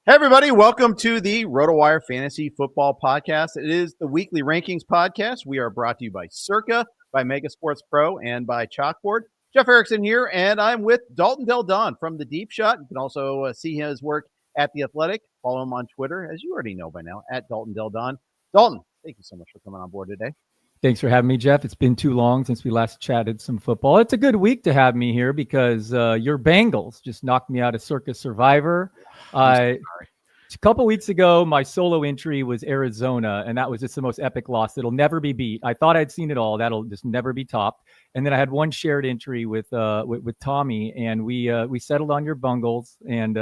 Hey, everybody. Welcome to the RotoWire Fantasy Football Podcast. It is the weekly rankings podcast. We are brought to you by Circa, by Megasports Pro, and by Chalkboard. Jeff Erickson here, and I'm with Dalton Del Don from The Deep Shot. You can also see his work at The Athletic. Follow him on Twitter, as you already know by now, at Dalton Del Don. Dalton, thank you so much for coming on board today. Thanks for having me, Jeff. It's been too long since we last chatted some football. It's a good week to have me here because your Bengals just knocked me out of Circa Survivor. A couple weeks ago, my solo entry was Arizona, and that was just the most epic loss. It'll never be beat. I thought I'd seen it all. That'll just never be topped. And then I had one shared entry with Tommy, and we settled on your Bungles, and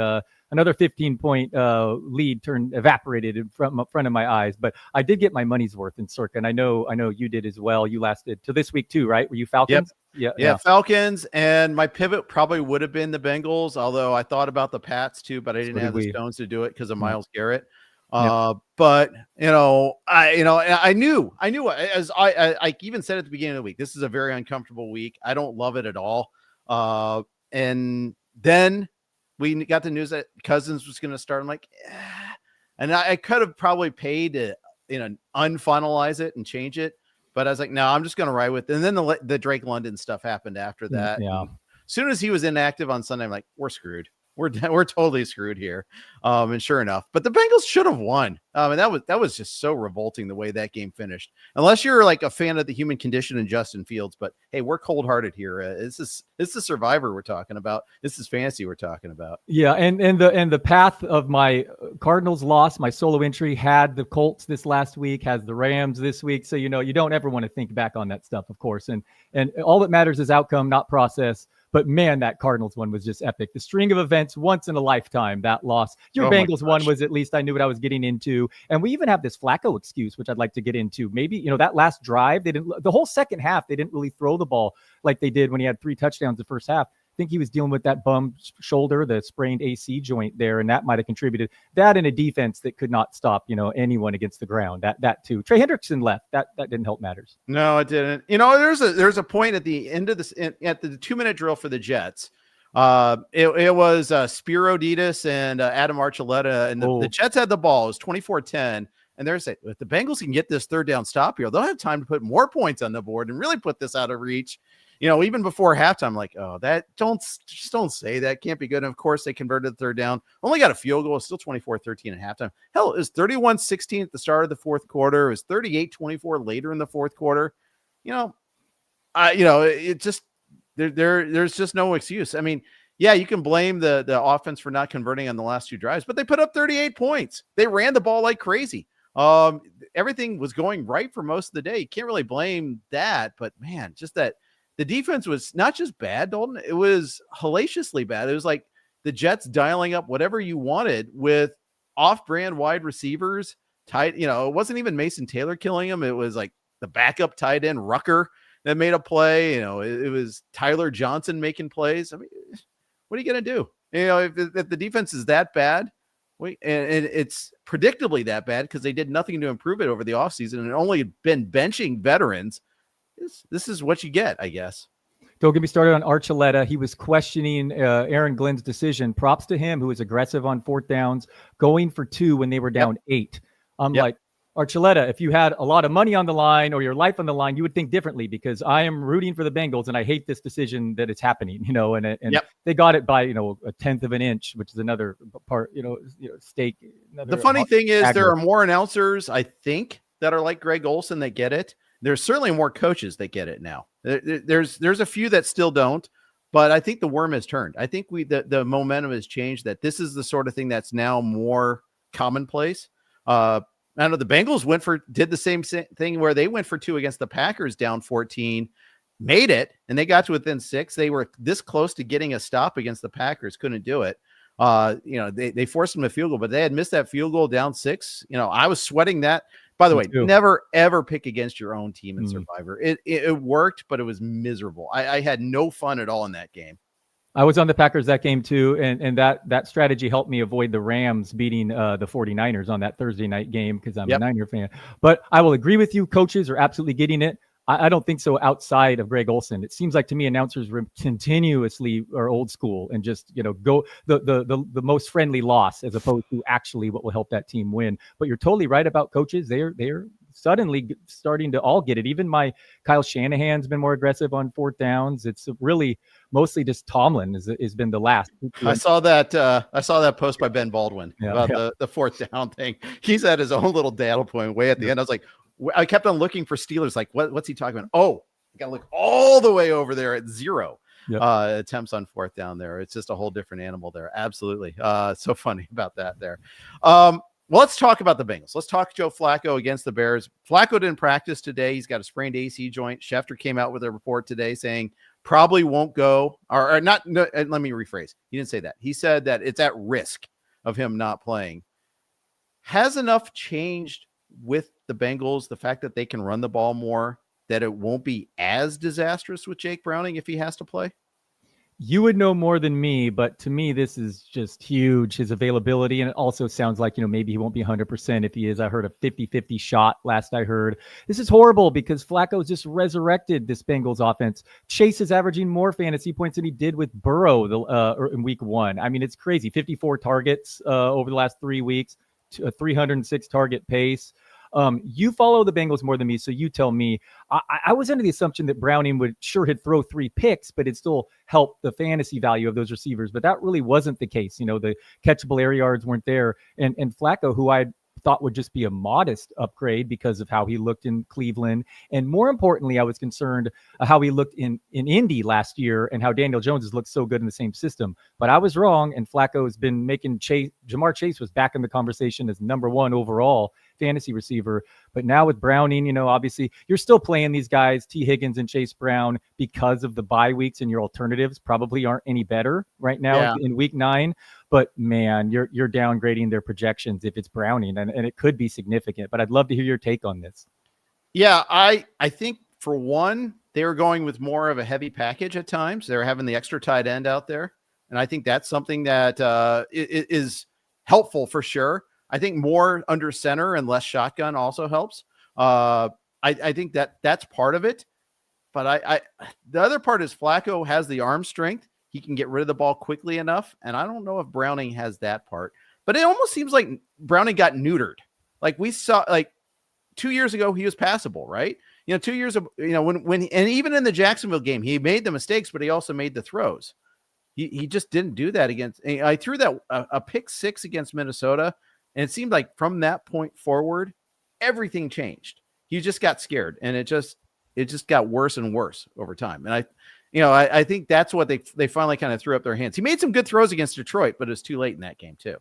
another 15-point lead evaporated in front of my eyes. But I did get my money's worth in Circa, and I know you did as well. You lasted to this week too, right? Were you Falcons? Yep. Yeah, Falcons, and my pivot probably would have been the Bengals, although I thought about the Pats too, but I didn't have the stones to do it because of Myles Garrett. But I knew as I even said at the beginning of the week, this is a very uncomfortable week. I don't love it at all. And then we got the news that Cousins was going to start. I'm like, and I could have probably paid to unfinalize it and change it. But I was like, no, I'm just going to ride with it. And then the Drake London stuff happened after that. Yeah. As soon as he was inactive on Sunday, I'm like, we're screwed. We're totally screwed here. And sure enough, but the Bengals should have won. And that was just so revolting the way that game finished. Unless you're like a fan of the human condition and Justin Fields, but hey, we're cold-hearted here. This is the Survivor we're talking about. This is fantasy we're talking about. Yeah, and the path of my Cardinals loss, my solo entry had the Colts this last week, has the Rams this week. So you don't ever want to think back on that stuff, of course. And all that matters is outcome, not process. But man, that Cardinals one was just epic. The string of events, once in a lifetime, that loss. Your Bengals one was at least I knew what I was getting into. And we even have this Flacco excuse, which I'd like to get into. Maybe, that last drive, the whole second half, they didn't really throw the ball like they did when he had 3 touchdowns the first half. I think he was dealing with that bum shoulder, the sprained AC joint there, and that might have contributed. That in a defense that could not stop, anyone against the ground. That too. Trey Hendrickson left. That didn't help matters. No, it didn't. There's a point at the end of this at the 2-minute drill for the Jets. It was Spiro Ditas and Adam Archuleta, and the Jets had the ball. It was 24-10. And they're saying, if the Bengals can get this third down stop here, they'll have time to put more points on the board and really put this out of reach. Even before halftime, like, just don't say that. Can't be good. And of course, they converted the third down. Only got a field goal. Still 24-13 at halftime. Hell, it was 31-16 at the start of the fourth quarter. It was 38-24 later in the fourth quarter. It just there's just no excuse. I mean, yeah, you can blame the offense for not converting on the last 2 drives, but they put up 38 points. They ran the ball like crazy. Everything was going right for most of the day. You can't really blame that, but man, just that. The defense was not just bad, Dalton. It was hellaciously bad. It was like the Jets dialing up whatever you wanted with off-brand wide receivers. Tight, it wasn't even Mason Taylor killing him. It was like the backup tight end Rucker that made a play. It was Tyler Johnson making plays. I mean, what are you going to do? If the defense is that bad, and it's predictably that bad because they did nothing to improve it over the offseason and only been benching veterans. This is what you get, I guess. Don't get me started on Archuleta. He was questioning Aaron Glenn's decision. Props to him, who was aggressive on 4th downs, going for 2 when they were down 8. I'm like, Archuleta, if you had a lot of money on the line or your life on the line, you would think differently because I am rooting for the Bengals and I hate this decision that it's happening, and they got it by, 1/10 of an inch, which is another part, stake. The funny thing is there are more announcers, I think, that are like Greg Olsen that get it. There's certainly more coaches that get it now. There's a few that still don't, but I think the worm has turned. I think the momentum has changed, that this is the sort of thing that's now more commonplace. I know the Bengals did the same thing where they went for 2 against the Packers down 14, made it, and they got to within 6. They were this close to getting a stop against the Packers, couldn't do it. They forced them a field goal, but they had missed that field goal down 6. I was sweating that. By the way, never, ever pick against your own team in Survivor. It worked, but it was miserable. I had no fun at all in that game. I was on the Packers that game too, and that strategy helped me avoid the Rams beating the 49ers on that Thursday night game because I'm a Niner fan. But I will agree with you. Coaches are absolutely getting it. I don't think so outside of Greg Olsen. It seems like to me announcers continuously are old school and just, go the most friendly loss as opposed to actually what will help that team win. But you're totally right about coaches. They're suddenly starting to all get it. Even my Kyle Shanahan's been more aggressive on fourth downs. It's really mostly just Tomlin has been the last. I saw that post by Ben Baldwin about the fourth down thing. He's at his own little data point way at the end. I was like, I kept on looking for Steelers. Like, what's he talking about? Oh, I got to look all the way over there at 0 attempts on fourth down there. It's just a whole different animal there. Absolutely. So funny about that there. Well, let's talk about the Bengals. Let's talk Joe Flacco against the Bears. Flacco didn't practice today. He's got a sprained AC joint. Schefter came out with a report today saying probably won't go or not. No, let me rephrase. He didn't say that. He said that it's at risk of him not playing. Has enough changed with the Bengals, the fact that they can run the ball more, that it won't be as disastrous with Jake Browning if he has to play? You would know more than me, but to me, this is just huge, his availability. And it also sounds like, maybe he won't be 100% if he is. I heard a 50-50 shot last I heard. This is horrible because Flacco just resurrected this Bengals offense. Chase is averaging more fantasy points than he did with Burrow in week 1. I mean, it's crazy. 54 targets over the last 3 weeks, a 306 target pace. You follow the Bengals more than me, so you tell me. I was under the assumption that Browning would he'd throw 3 picks, but it'd still help the fantasy value of those receivers. But that really wasn't the case. The catchable air yards weren't there. And Flacco, who I thought would just be a modest upgrade because of how he looked in Cleveland. And more importantly, I was concerned how he looked in Indy last year and how Daniel Jones has looked so good in the same system. But I was wrong, and Flacco has been making Jamar Chase was back in the conversation as number 1 overall fantasy receiver. But now with Browning, obviously you're still playing these guys, T. Higgins and Chase Brown, because of the bye weeks, and your alternatives probably aren't any better right now in week 9. But man, you're downgrading their projections if it's Browning, and it could be significant. But I'd love to hear your take on this. Yeah, I think for one, they were going with more of a heavy package at times. They're having the extra tight end out there, and I think that's something that is helpful for sure. I think more under center and less shotgun also helps. I think that's part of it. But the other part is Flacco has the arm strength. He can get rid of the ball quickly enough. And I don't know if Browning has that part. But it almost seems like Browning got neutered. Like we saw, 2 years ago, he was passable, right? 2 years ago, when and even in the Jacksonville game, he made the mistakes, but he also made the throws. He just didn't do that against. I threw that a pick 6 against Minnesota. And it seemed like from that point forward, everything changed. He just got scared, and it just got worse and worse over time. And I think that's what they finally kind of threw up their hands. He made some good throws against Detroit, but it was too late in that game too.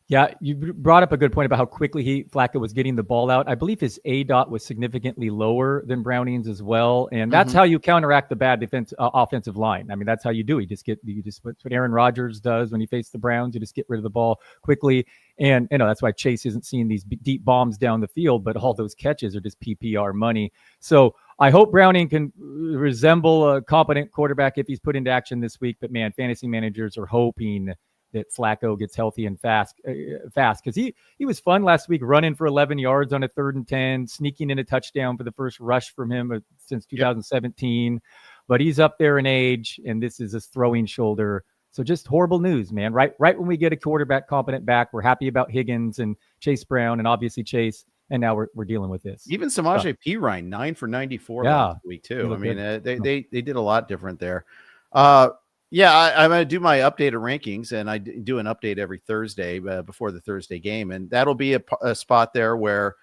Yeah, you brought up a good point about how quickly Flacco was getting the ball out. I believe his ADOT was significantly lower than Browning's as well, and that's how you counteract the bad offensive line. I mean, that's how you do. You just what Aaron Rodgers does when he faced the Browns. You just get rid of the ball quickly, and that's why Chase isn't seeing these deep bombs down the field, but all those catches are just PPR money. So I hope Browning can resemble a competent quarterback if he's put into action this week. But man, fantasy managers are hoping that Flacco gets healthy and fast because he was fun last week, running for 11 yards on a 3rd and 10, sneaking in a touchdown for the first rush from him since 2017. But he's up there in age, and this is his throwing shoulder. So just horrible news, man. Right when we get a quarterback competent back, we're happy about Higgins and Chase Brown and obviously Chase, and now we're dealing with this. Even Samaje Perine, 9 for 94 last week too. I mean, they did a lot different there. I'm going to do my updated rankings, and I do an update every Thursday before the Thursday game. And that'll be a spot there where,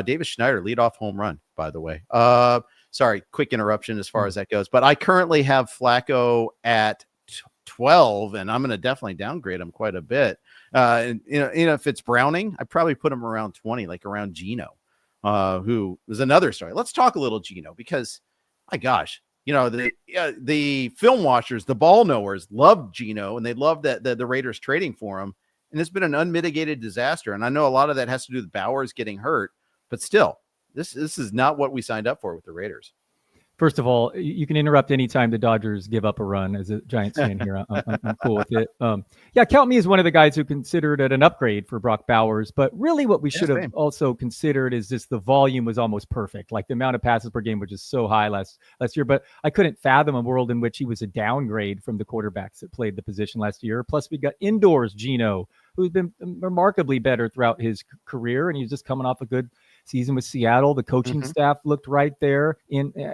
Davis Schneider, leadoff home run, by the way. Sorry, quick interruption as far as that goes. But I currently have Flacco at 12, and I'm going to definitely downgrade him quite a bit. And if it's Browning, I probably put him around 20, like around Geno, who is another story. Let's talk a little Geno because, my gosh, the film watchers, the ball knowers love Geno, and they love that the Raiders trading for him. And it's been an unmitigated disaster. And I know a lot of that has to do with Bowers getting hurt, but still, this is not what we signed up for with the Raiders. First of all, you can interrupt anytime the Dodgers give up a run. As a Giants fan here, I'm cool with it. Yeah, count me as one of the guys who considered it an upgrade for Brock Bowers. But really what we should have also considered is just the volume was almost perfect. Like the amount of passes per game was just so high last year. But I couldn't fathom a world in which he was a downgrade from the quarterbacks that played the position last year. Plus, we got indoors Geno, who's been remarkably better throughout his career. And he's just coming off a good season with Seattle. The coaching staff looked right there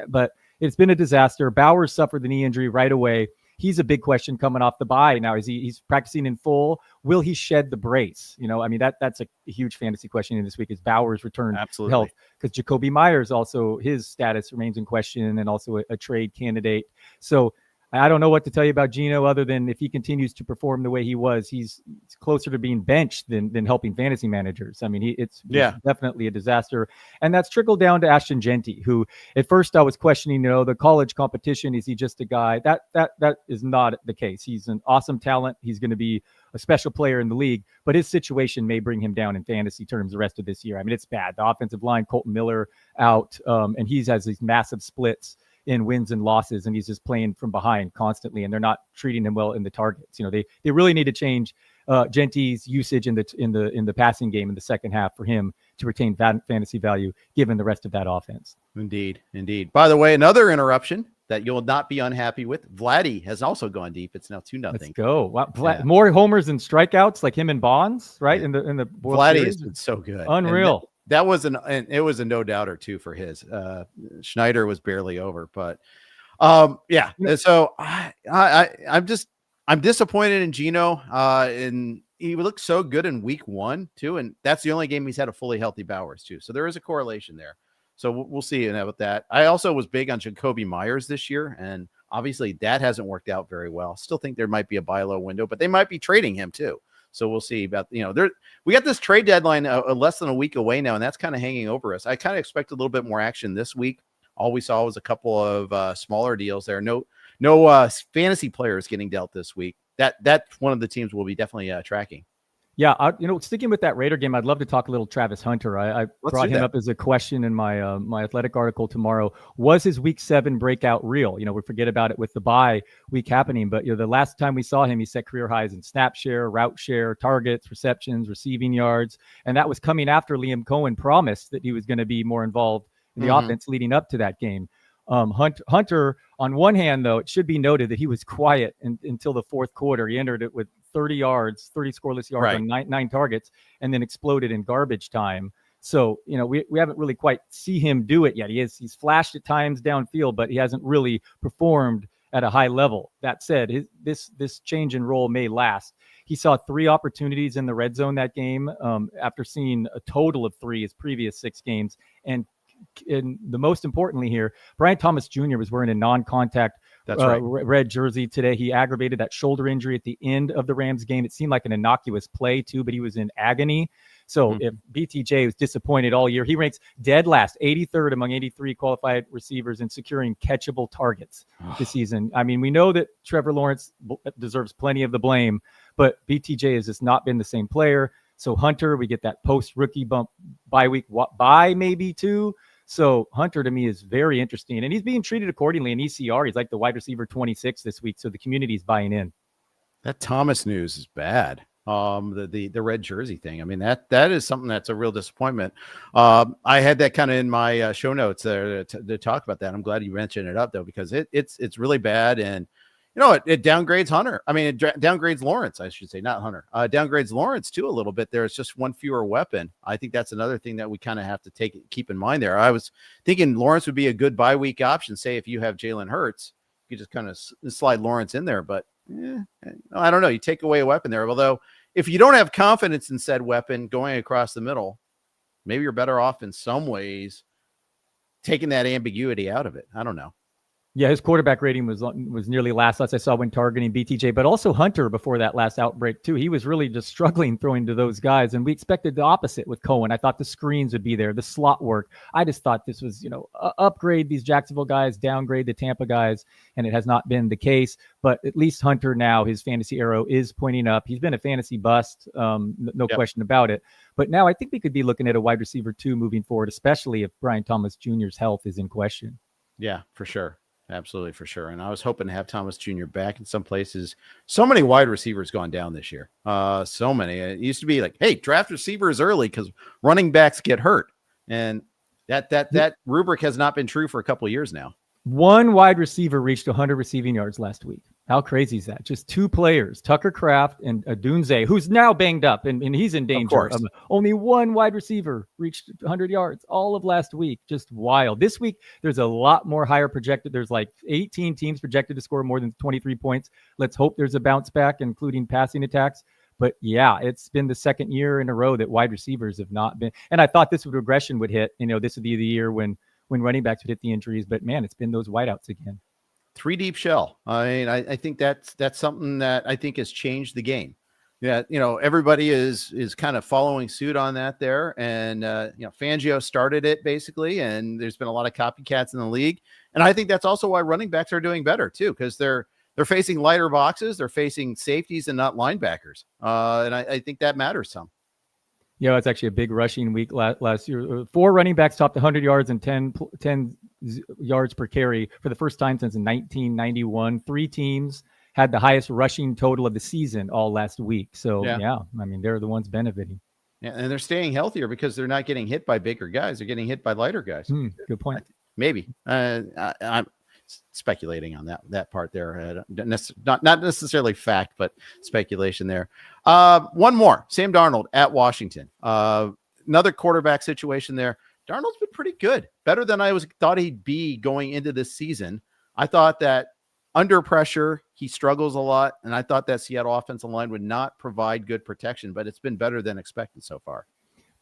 but it's been a disaster. Bowers suffered the knee injury right away. He's a big question coming off the bye. Now, he's practicing in full? Will he shed the brace? I mean, that's a huge fantasy question in this week. Is Bowers return to health? Because Jacoby Myers also, his status remains in question and also a trade candidate. So I don't know what to tell you about Geno other than if he continues to perform the way he was, he's closer to being benched than helping fantasy managers. I mean, it's definitely a disaster. And that's trickled down to Ashton Genty, who at first I was questioning, the college competition. Is he just a guy? That is not the case. He's an awesome talent. He's going to be a special player in the league, but his situation may bring him down in fantasy terms the rest of this year. I mean, it's bad. The offensive line, Colton Miller out, and he has these massive splits in wins and losses, and he's just playing from behind constantly, and they're not treating him well in the targets. They really need to change Genty's usage in the passing game in the second half for him to retain fantasy value given the rest of that offense. Indeed. By the way, another interruption that you'll not be unhappy with. Vladdy has also gone deep. It's now 2-0. Let's go. Wow. More homers and strikeouts like him and Bonds, right? Yeah. In the World Vladdy Series. has been so good. Unreal. That was it was a no doubter too for his. Schneider was barely over, but So I'm disappointed in Geno. And he looked so good in week 1 too, and that's the only game he's had a fully healthy Bowers too. So there is a correlation there. So we'll see about that. I also was big on Jacoby Myers this year, and obviously that hasn't worked out very well. Still think there might be a buy low window, but they might be trading him too. So we'll see about, we got this trade deadline less than a week away now, and that's kind of hanging over us. I kind of expect a little bit more action this week. All we saw was a couple of smaller deals there. No fantasy players getting dealt this week. That's one of the teams we'll be definitely tracking. Yeah, sticking with that Raider game, I'd love to talk a little Travis Hunter. I brought him up as a question in my my Athletic article tomorrow. Was his Week 7 breakout real? We forget about it with the bye week happening, but the last time we saw him, he set career highs in snap share, route share, targets, receptions, receiving yards, and that was coming after Liam Cohen promised that he was going to be more involved in the offense leading up to that game. Hunter, on one hand, though, it should be noted that he was quiet until the fourth quarter. He entered it with 30 scoreless yards on nine targets, and then exploded in garbage time. So, we haven't really quite see him do it yet. He's flashed at times downfield, but he hasn't really performed at a high level. That said, this change in role may last. He saw 3 opportunities in the red zone that game after seeing a total of 3 his previous 6 games. And the most importantly here, Brian Thomas Jr. was wearing a non-contact red jersey today. He aggravated that shoulder injury at the end of the Rams game. It seemed like an innocuous play too, but he was in agony. So if BTJ was disappointed all year, he ranks dead last, 83rd among 83 qualified receivers in securing catchable targets this season. I mean, we know that Trevor Lawrence deserves plenty of the blame, but BTJ has just not been the same player. So Hunter, we get that post-rookie bump bye week, bye maybe too. So Hunter to me is very interesting, and he's being treated accordingly in ECR. He's like the wide receiver 26 this week, so the community's buying in. That Thomas news is bad. The red jersey thing. I mean, that is something that's a real disappointment. I had that kind of in my show notes there to talk about that. I'm glad you mentioned it up though, because it's really bad, and it downgrades Hunter. I mean, it downgrades Lawrence, I should say, not Hunter. Downgrades Lawrence too a little bit there. It's just one fewer weapon. I think that's another thing that we kind of have to keep in mind there. I was thinking Lawrence would be a good bye week option. Say if you have Jalen Hurts, you just kind of slide Lawrence in there. But I don't know. You take away a weapon there. Although if you don't have confidence in said weapon going across the middle, maybe you're better off in some ways taking that ambiguity out of it. I don't know. Yeah, his quarterback rating was nearly last I saw when targeting BTJ, but also Hunter before that last outbreak too. He was really just struggling throwing to those guys, and we expected the opposite with Cohen. I thought the screens would be there, the slot work. I just thought this was, upgrade these Jacksonville guys, downgrade the Tampa guys, and it has not been the case. But at least Hunter now, his fantasy arrow is pointing up. He's been a fantasy bust, no question about it. But now I think we could be looking at a wide receiver 2 moving forward, especially if Brian Thomas Jr.'s health is in question. Yeah, for sure. Absolutely, for sure. And I was hoping to have Thomas Jr. back in some places. So many wide receivers gone down this year. So many. It used to be like, hey, draft receivers early because running backs get hurt. And that rubric has not been true for a couple of years now. One wide receiver reached 100 receiving yards last week. How crazy is that? Just two players, Tucker Kraft and Dunze, who's now banged up and he's in danger. Only one wide receiver reached 100 yards all of last week. Just wild. This week, there's a lot more higher projected. There's like 18 teams projected to score more than 23 points. Let's hope there's a bounce back, including passing attacks. But yeah, it's been the second year in a row that wide receivers have not been. And I thought regression would hit. This would be the year when running backs would hit the injuries. But man, it's been those wideouts again. 3 deep shell. I mean, I think that's something that I think has changed the game. Yeah, everybody is kind of following suit on that there, and Fangio started it basically, and there's been a lot of copycats in the league, and I think that's also why running backs are doing better too, because they're facing lighter boxes, they're facing safeties and not linebackers, and I think that matters some. Yeah, it's actually a big rushing week last year. 4 running backs topped 100 yards and 10 yards per carry for the first time since 1991. 3 teams had the highest rushing total of the season all last week. So, yeah, I mean, they're the ones benefiting. Yeah, and they're staying healthier because they're not getting hit by bigger guys. They're getting hit by lighter guys. Good point. Maybe. I'm speculating on that part there. Not necessarily fact, but speculation there. One more. Sam Darnold at Washington. Another quarterback situation there. Darnold's been pretty good. Better than I thought he'd be going into this season. I thought that under pressure, he struggles a lot, and I thought that Seattle offensive line would not provide good protection, but it's been better than expected so far.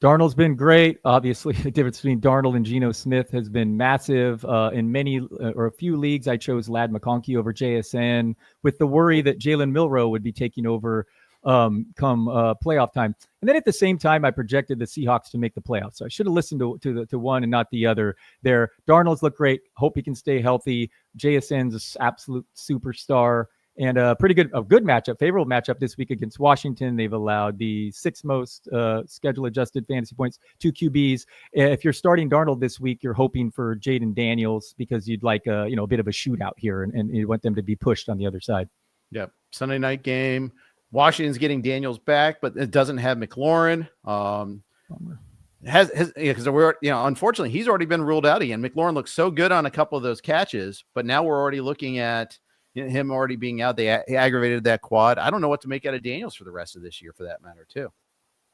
Darnold's been great. Obviously, the difference between Darnold and Geno Smith has been massive. In many or a few leagues, I chose Ladd McConkey over JSN with the worry that Jalen Milroe would be taking over come playoff time. And then at the same time, I projected the Seahawks to make the playoffs. So I should have listened to one and not the other there. Darnold's look great. Hope he can stay healthy. JSN's an absolute superstar. And a good matchup, favorable matchup this week against Washington. They've allowed the 6th most schedule-adjusted fantasy points to QBs. If you're starting Darnold this week, you're hoping for Jayden Daniels because you'd like a bit of a shootout here, and you want them to be pushed on the other side. Yep. Sunday night game. Washington's getting Daniels back, but it doesn't have McLaurin. Because we're unfortunately he's already been ruled out again. McLaurin looks so good on a couple of those catches, but now we're already looking at him already being out. He aggravated that quad. I don't know what to make out of Daniels for the rest of this year, for that matter, too.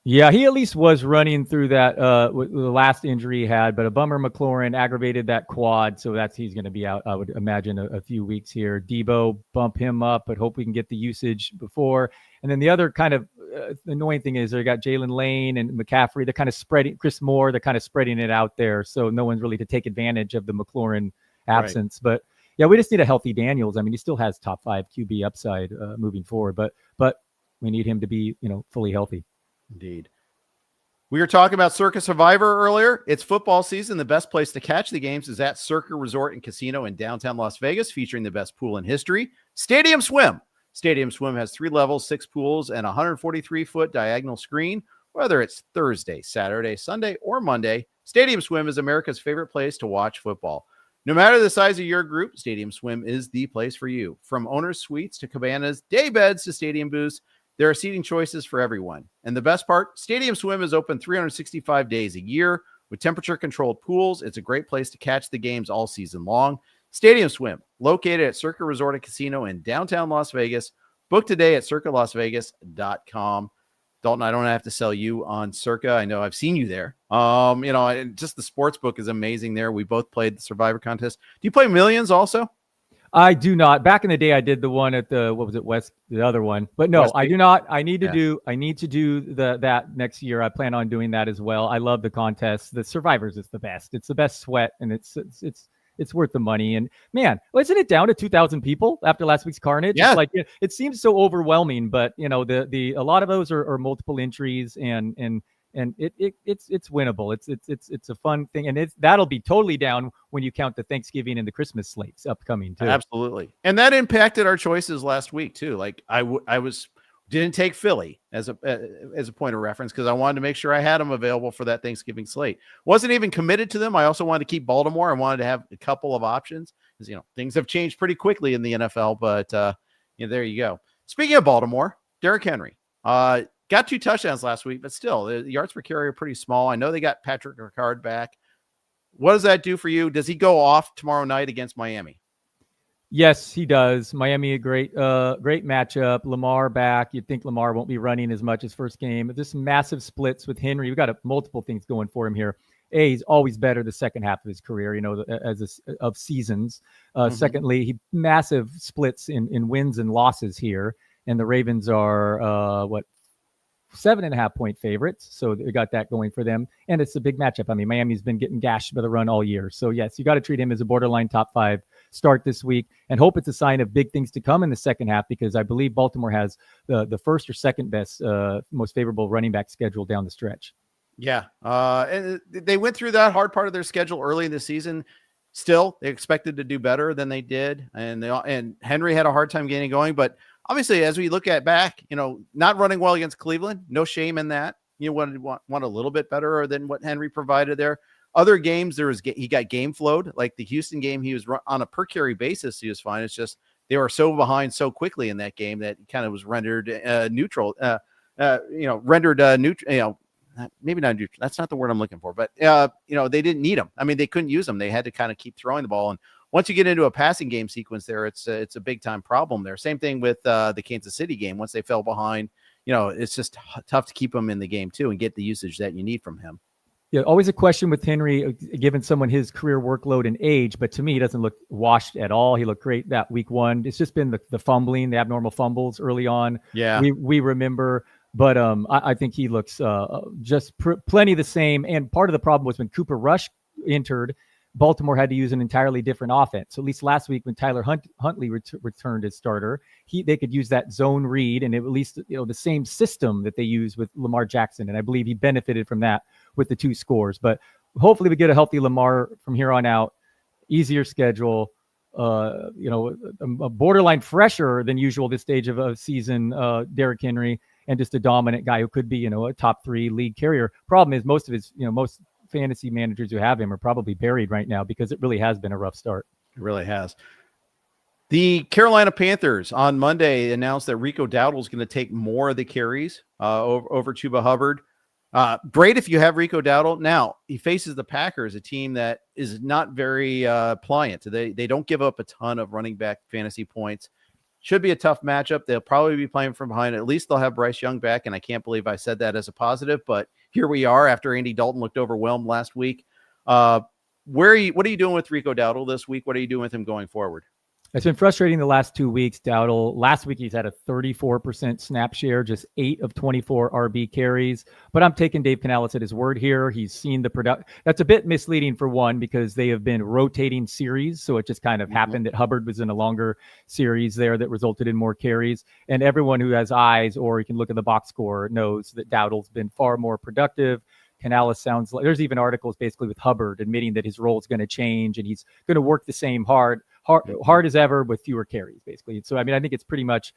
Yeah, he at least was running through that with the last injury he had, but a bummer McLaurin aggravated that quad, so he's going to be out, I would imagine, a few weeks here. Debo, bump him up, but hope we can get the usage before. And then the other kind of annoying thing is they got Jalen Lane and McCaffrey. They're kind of spreading, Chris Moore, they're kind of spreading it out there, so no one's really to take advantage of the McLaurin absence. Right. But yeah, we just need a healthy Daniels. I mean, he still has top 5 QB upside moving forward, but we need him to be, fully healthy. Indeed. We were talking about Circa Survivor earlier. It's football season. The best place to catch the games is at Circa Resort and Casino in downtown Las Vegas, featuring the best pool in history, Stadium Swim. Stadium Swim has 3 levels, 6 pools, and a 143-foot diagonal screen. Whether it's Thursday, Saturday, Sunday, or Monday, Stadium Swim is America's favorite place to watch football. No matter the size of your group, Stadium Swim is the place for you. From owners' suites to cabanas, day beds to stadium booths, there are seating choices for everyone. And the best part, Stadium Swim is open 365 days a year with temperature-controlled pools. It's a great place to catch the games all season long. Stadium Swim, located at Circa Resort and Casino in downtown Las Vegas. Book today at circalasvegas.com. Dalton, I don't have to sell you on Circa. I know I've seen you there. Just the sports book is amazing there. We both played the Survivor contest. Do you play Millions also? I do not. Back in the day, I did the one at the West, the other one. But no, I do not. I need to do that next year. I plan on doing that as well. I love the contest. The Survivors is the best. It's the best sweat, and it's worth the money. And man, isn't it down to 2,000 people after last week's Carnage? Yeah. It's like it seems so overwhelming, but a lot of those are multiple entries and it's winnable. It's a fun thing, and that'll be totally down when you count the Thanksgiving and the Christmas slates upcoming too. Absolutely, and that impacted our choices last week too. Like I was Didn't take Philly as a point of reference because I wanted to make sure I had them available for that Thanksgiving slate. Wasn't even committed to them. I also wanted to keep Baltimore. I wanted to have a couple of options because, things have changed pretty quickly in the NFL, but there you go. Speaking of Baltimore, Derrick Henry got 2 touchdowns last week, but still the yards per carry are pretty small. I know they got Patrick Ricard back. What does that do for you? Does he go off tomorrow night against Miami? Yes, he does. Miami, a great matchup. Lamar back. You'd think Lamar won't be running as much as first game. Just massive splits with Henry. We've got multiple things going for him here. He's always better the second half of his career, of seasons. Secondly, he massive splits in wins and losses here. And the Ravens are 7.5 point favorites. So they got that going for them. And it's a big matchup. I mean, Miami's been getting gashed by the run all year. So yes, you got to treat him as a borderline top 5 start this week and hope it's a sign of big things to come in the second half, because I believe Baltimore has the first or second best, most favorable running back schedule down the stretch. Yeah. And they went through that hard part of their schedule early in the season. Still, they expected to do better than they did. And Henry had a hard time getting going, but obviously, as we look at back, not running well against Cleveland, no shame in that. You want a little bit better than what Henry provided there. Other games, he got game flowed. Like the Houston game, he was on a per carry basis. He was fine. It's just they were so behind so quickly in that game that he kind of was rendered neutral. Rendered neutral. Maybe not neutral. That's not the word I'm looking for. But they didn't need him. I mean, they couldn't use him. They had to kind of keep throwing the ball. And once you get into a passing game sequence there, it's a big time problem there. Same thing with the Kansas City game. Once they fell behind, it's just tough to keep him in the game too and get the usage that you need from him. Yeah, always a question with Henry, given someone his career workload and age, but to me, he doesn't look washed at all. He looked great that week 1. It's just been the fumbling, the abnormal fumbles early on. Yeah, we remember, but I think he looks just plenty the same. And part of the problem was when Cooper Rush entered, Baltimore had to use an entirely different offense. So at least last week when Tyler Huntley returned as starter, they could use that zone read and at least the same system that they use with Lamar Jackson. And I believe he benefited from that with the 2 scores. But hopefully we get a healthy Lamar from here on out. Easier schedule, a borderline fresher than usual this stage of a season, Derrick Henry, and just a dominant guy who could be a top 3 league carrier. Problem is most of his most fantasy managers who have him are probably buried right now because it really has been a rough start. It really has. The Carolina Panthers on Monday announced that Rico Dowdle is going to take more of the carries over Chuba Hubbard. Great if you have Rico Dowdle. Now he faces the Packers, a team that is not very pliant. They don't give up a ton of running back fantasy points. Should be a tough matchup. They'll probably be playing from behind. At least they'll have Bryce Young back, and I can't believe I said that as a positive, but here we are after Andy Dalton looked overwhelmed last week. What are you doing with Rico Dowdle this week? What are you doing with him going forward? It's been frustrating the last 2 weeks, Dowdle. Last week, he's had a 34% snap share, just 8 of 24 RB carries. But I'm taking Dave Canales at his word here. He's seen the product. That's a bit misleading for one, because they have been rotating series. So it just kind of happened that Hubbard was in a longer series there that resulted in more carries. And everyone who has eyes, or you can look at the box score, knows that Dowdle's been far more productive. Canales sounds like there's even articles basically with Hubbard admitting that his role is going to change and he's going to work the same hard as ever with fewer carries, basically. So, I mean, I think it's pretty much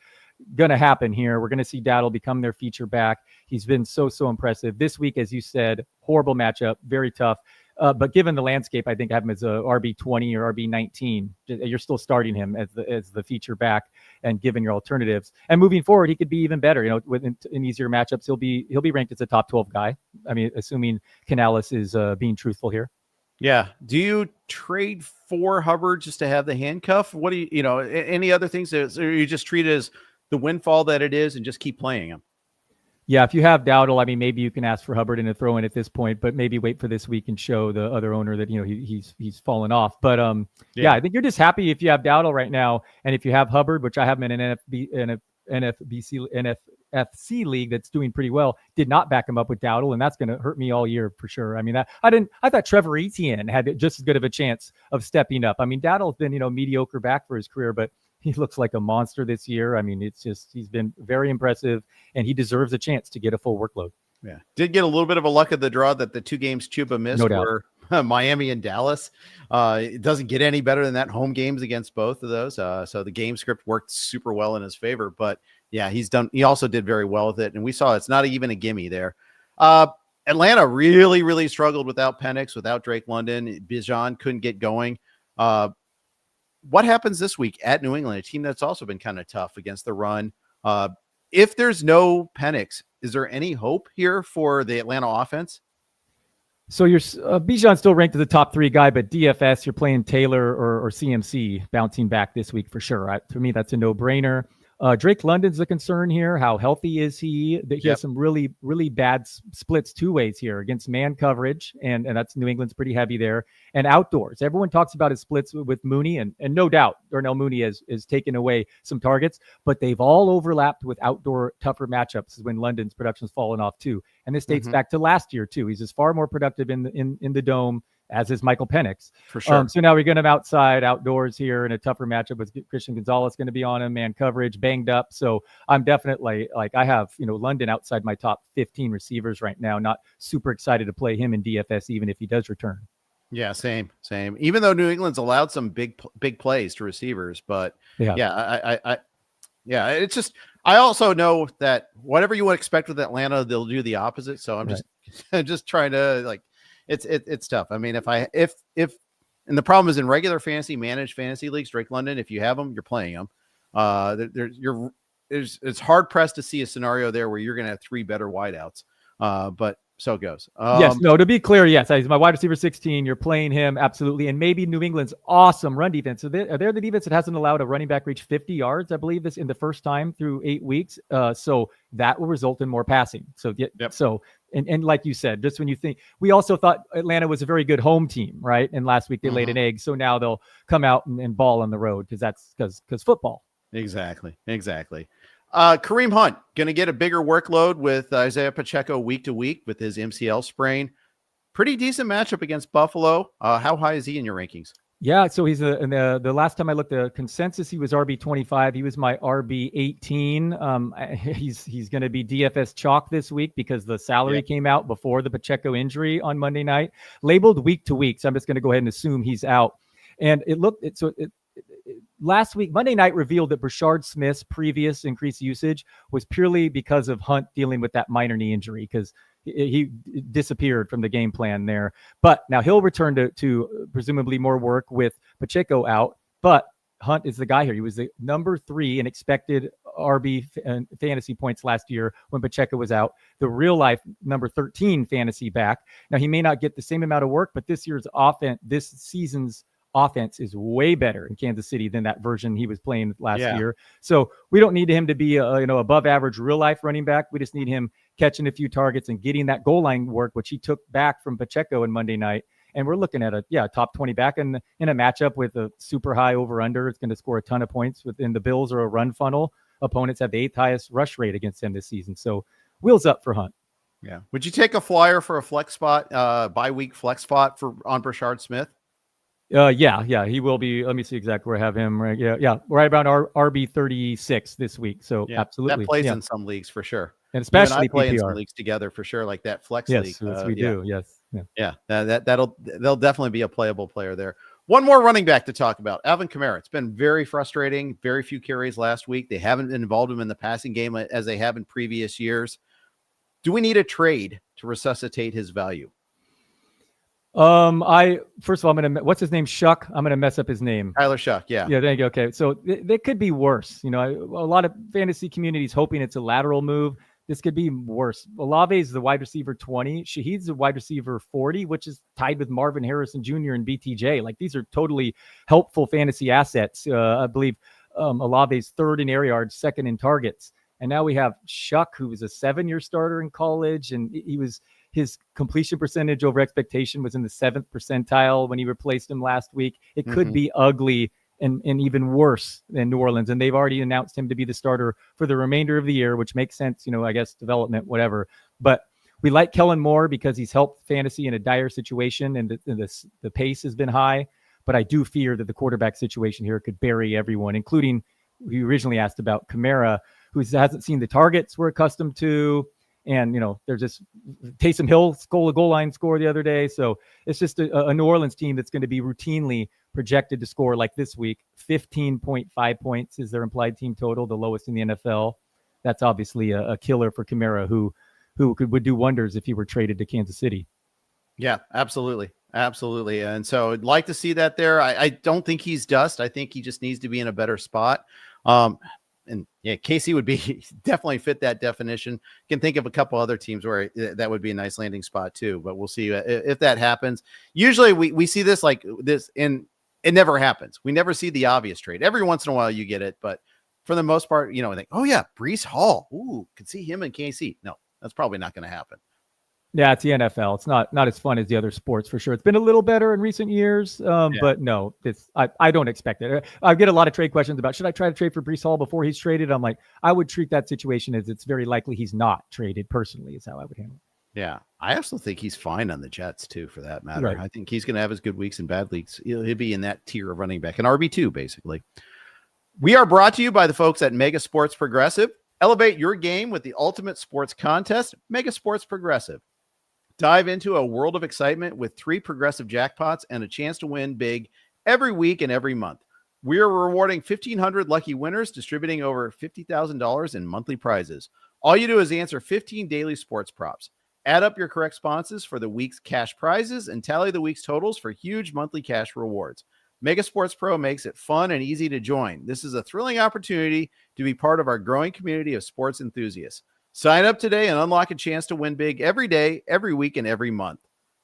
going to happen here. We're going to see Dowdle become their feature back. He's been so impressive. This week, as you said, horrible matchup, very tough. But given the landscape, I think I have him as a RB20 or RB19. You're still starting him as the feature back and given your alternatives. And moving forward, he could be even better. In easier matchups, he'll be ranked as a top 12 guy. I mean, assuming Canales is being truthful here. Yeah. Do you trade for Hubbard just to have the handcuff? What do you any other things? Or you just treat it as the windfall that it is and just keep playing him? Yeah, if you have Dowdle, I mean, maybe you can ask for Hubbard in a throw-in at this point, but maybe wait for this week and show the other owner that he's fallen off. But yeah, I think you're just happy if you have Dowdle right now, and if you have Hubbard, which I have him in an NFC league that's doing pretty well, did not back him up with Dowdle, and that's going to hurt me all year for sure. I mean, I thought Trevor Etienne had just as good of a chance of stepping up. I mean, Dowdle's been mediocre back for his career, but he looks like a monster this year. I mean, he's been very impressive, and he deserves a chance to get a full workload. Yeah. Did get a little bit of a luck of the draw that the 2 games Chuba missed Miami and Dallas. It doesn't get any better than that. Home games against both of those. So the game script worked super well in his favor. But yeah, he also did very well with it. And we saw it's not even a gimme there. Atlanta really, really struggled without Penix, without Drake London. Bijan couldn't get going. What happens this week at New England, a team that's also been kind of tough against the run? If there's no Penix, is there any hope here for the Atlanta offense? So your Bijan's still ranked as the top 3 guy, but DFS, you're playing Taylor or CMC bouncing back this week for sure. For me, that's a no-brainer. Drake London's a concern here. How healthy is he? He has some really, really bad splits 2 ways here against man coverage, and that's New England's pretty heavy there. And outdoors. Everyone talks about his splits with Mooney, and no doubt Darnell Mooney has taken away some targets, but they've all overlapped with outdoor tougher matchups when London's production's fallen off too. And this dates back to last year too. He's just far more productive in the dome, as is Michael Penix. For sure. So now we're going to have outdoors here in a tougher matchup with Christian Gonzalez going to be on him, man coverage, banged up. So I'm definitely I have, London outside my top 15 receivers right now. Not super excited to play him in DFS, even if he does return. Yeah, same. Even though New England's allowed some big plays to receivers, but it's just, I also know that whatever you would expect with Atlanta, they'll do the opposite. So I'm just trying to it's tough. I mean, if and the problem is in regular fantasy, managed fantasy leagues, Drake London, if you have them, you're playing them. It's hard pressed to see a scenario there where you're going to have 3 better wideouts. But so it goes. To be clear, yes, he's my wide receiver 16. You're playing him absolutely, and maybe New England's awesome run defense. So they're the defense that hasn't allowed a running back reach 50 yards, I believe, this in the first time through 8 weeks. So that will result in more passing. So And like you said, just when you think, we also thought Atlanta was a very good home team, right? And last week they laid an egg. So now they'll come out and ball on the road because football. Exactly. Kareem Hunt going to get a bigger workload with Isaiah Pacheco week to week with his MCL sprain. Pretty decent matchup against Buffalo. How high is he in your rankings? Yeah, so he's the last time I looked, the consensus, he was RB25. He was my RB18. He's going to be DFS chalk this week because the salary came out before the Pacheco injury on Monday night, labeled week to week. So I'm just going to go ahead and assume he's out. And last week, Monday night revealed that Brashard Smith's previous increased usage was purely because of Hunt dealing with that minor knee injury, because he disappeared from the game plan there. But now he'll return to presumably more work with Pacheco out. But Hunt is the guy here. He was the number 3 in expected RB fantasy points last year when Pacheco was out. The real life number 13 fantasy back. Now he may not get the same amount of work, but this season's offense is way better in Kansas City than that version he was playing last year. So we don't need him to be above average real life running back. We just need him catching a few targets and getting that goal line work, which he took back from Pacheco on Monday night. And we're looking at a top 20 back in a matchup with a super high over under. It's going to score a ton of points within. The Bills are a run funnel. Opponents have the 8th highest rush rate against them this season. So wheels up for Hunt. Yeah. Would you take a flyer for a flex spot, bye-week flex spot on Brashard Smith? He will be. Let me see exactly where I have him. Right, right around RB 36 this week. So absolutely, that plays in some leagues for sure, and especially play in some leagues together for sure, like that flex league. Yes, we do. Yes, they'll definitely be a playable player there. One more running back to talk about, Alvin Kamara. It's been very frustrating. Very few carries last week. They haven't involved him in the passing game as they have in previous years. Do we need a trade to resuscitate his value? First of all, what's his name? Shuck. I'm going to mess up his name. Tyler Shuck. Yeah. Yeah. There you go. Okay. So they could be worse. A lot of fantasy communities hoping it's a lateral move. This could be worse. Olave is the wide receiver 20. Shaheed's the wide receiver 40, which is tied with Marvin Harrison Jr. and BTJ. Like, these are totally helpful fantasy assets. I believe, Olave's 3rd in air yards, 2nd in targets. And now we have Shuck, who was a 7-year starter in college. And his completion percentage over expectation was in the 7th percentile when he replaced him last week. It could be ugly and even worse than New Orleans. And they've already announced him to be the starter for the remainder of the year, which makes sense, I guess development, whatever. But we like Kellen Moore because he's helped fantasy in a dire situation and the pace has been high. But I do fear that the quarterback situation here could bury everyone, including, we originally asked about Kamara, who hasn't seen the targets we're accustomed to. And, there's just Taysom Hill stole a goal line score the other day. So it's just a New Orleans team that's going to be routinely projected to score like this week. 15.5 points is their implied team total, the lowest in the NFL. That's obviously a killer for Kamara, who would do wonders if he were traded to Kansas City. Yeah, absolutely. Absolutely. And so I'd like to see that there. I don't think he's dust. I think he just needs to be in a better spot. And yeah, KC would be definitely fit that definition. Can think of a couple other teams where that would be a nice landing spot too, but we'll see if that happens. Usually we see this like this, and it never happens. We never see the obvious trade. Every once in a while you get it, but for the most part, I think, oh yeah, Breece Hall. Ooh, could see him in KC. No, that's probably not going to happen. Yeah, it's the NFL. It's not as fun as the other sports for sure. It's been a little better in recent years, but no, I don't expect it. I get a lot of trade questions about, should I try to trade for Breece Hall before he's traded? I'm like, I would treat that situation as it's very likely he's not traded personally is how I would handle it. Yeah, I also think he's fine on the Jets too, for that matter. Right. I think he's going to have his good weeks and bad leagues. He'll be in that tier of running back, an RB2 basically. We are brought to you by the folks at Megasports Progressive. Elevate your game with the ultimate sports contest, Megasports Progressive. Dive into a world of excitement with 3 progressive jackpots and a chance to win big every week and every month. We are rewarding 1,500 lucky winners, distributing over $50,000 in monthly prizes. All you do is answer 15 daily sports props. Add up your correct responses for the week's cash prizes and tally the week's totals for huge monthly cash rewards. Megasports Pro makes it fun and easy to join. This is a thrilling opportunity to be part of our growing community of sports enthusiasts. Sign up today and unlock a chance to win big every day, every week, and every month.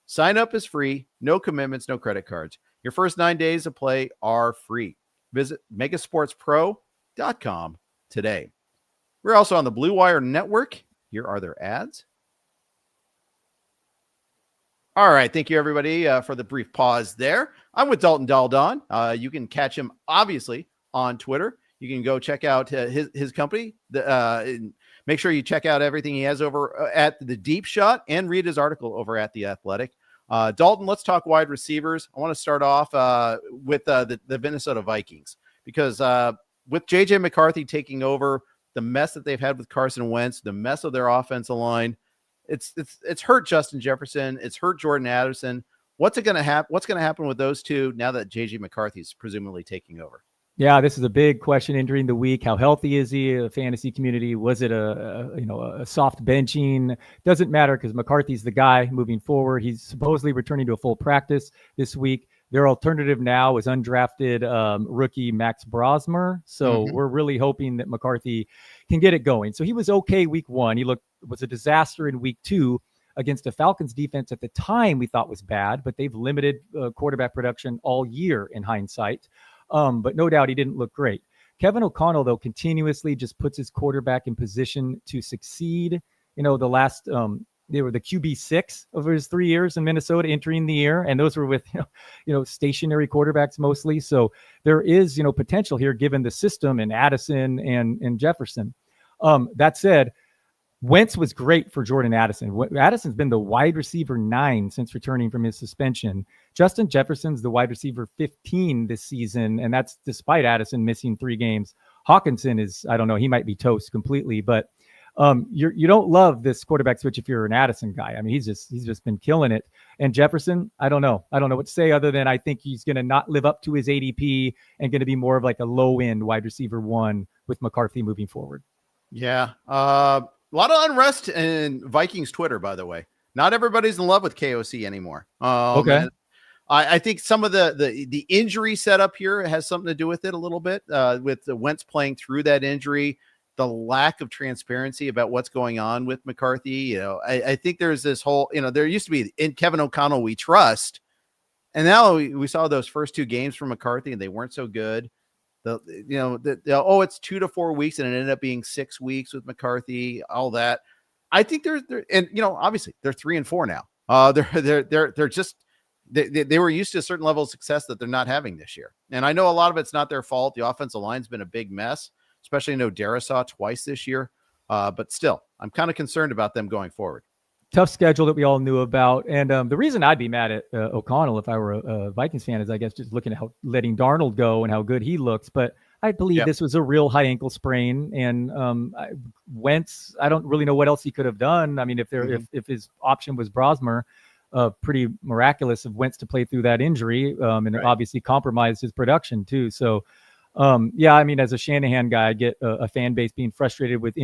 Sign up is free, no commitments, no credit cards. Your first 9 days of play are free. Visit megasportspro.com today. We're also on the BlueWire network. Here are their ads. All right. Thank you, everybody, for the brief pause there. I'm with Dalton Del Don. You can catch him, obviously, on Twitter. You can go check out his company. Make sure you check out everything he has over at the Deep Shot and read his article over at The Athletic. Dalton, let's talk wide receivers. I want to start off with the Minnesota Vikings, because with J.J. McCarthy taking over, the mess that they've had with Carson Wentz, the mess of their offensive line, it's hurt Justin Jefferson. It's hurt Jordan Addison. What's going to happen with those two now that J.J. McCarthy is presumably taking over? Yeah, this is a big question entering the week. How healthy is he? The fantasy community, was it a soft benching? Doesn't matter, because McCarthy's the guy moving forward. He's supposedly returning to a full practice this week. Their alternative now is undrafted rookie Max Brosmer. So we're really hoping that McCarthy can get it going. So he was okay week 1. He was a disaster in week 2 against a Falcons defense at the time we thought was bad, but they've limited quarterback production all year in hindsight. But no doubt he didn't look great. Kevin O'Connell, though, continuously just puts his quarterback in position to succeed. The last, they were the QB6 over his 3 years in Minnesota entering the year, and those were with, stationary quarterbacks mostly. So there is, potential here given the system and Addison and Jefferson. That said, Wentz was great for Jordan Addison. Addison's been the wide receiver 9 since returning from his suspension. Justin Jefferson's the wide receiver 15 this season, and that's despite Addison missing 3 games. Hawkinson is, I don't know, he might be toast completely, but you don't love this quarterback switch if you're an Addison guy. I mean, he's just been killing it. And Jefferson, I don't know what to say other than I think he's going to not live up to his ADP and going to be more of like a low end wide receiver 1 with McCarthy moving forward. Yeah. A lot of unrest in Vikings Twitter, by the way. Not everybody's in love with KOC anymore. Okay. I think some of the injury setup here has something to do with it a little bit, with the Wentz playing through that injury, the lack of transparency about what's going on with McCarthy. I think there's this whole, there used to be in Kevin O'Connell we trust, and now we saw those first 2 games from McCarthy and they weren't so good. It's 2 to 4 weeks and it ended up being 6 weeks with McCarthy, all that. I think they're obviously they're 3-4 now. They're just, they were used to a certain level of success that they're not having this year. And I know a lot of it's not their fault. The offensive line's been a big mess, especially Darisaw twice this year. But still, I'm kind of concerned about them going forward. Tough schedule that we all knew about. And the reason I'd be mad at O'Connell if I were a Vikings fan is, I guess, just looking at how letting Darnold go and how good he looks. But I believe this was a real high ankle sprain, and Wentz, I don't really know what else he could have done. I mean, if his option was Brosmer, pretty miraculous of Wentz to play through that injury, and it obviously compromised his production too. So, I mean, as a Shanahan guy, I get a fan base being frustrated with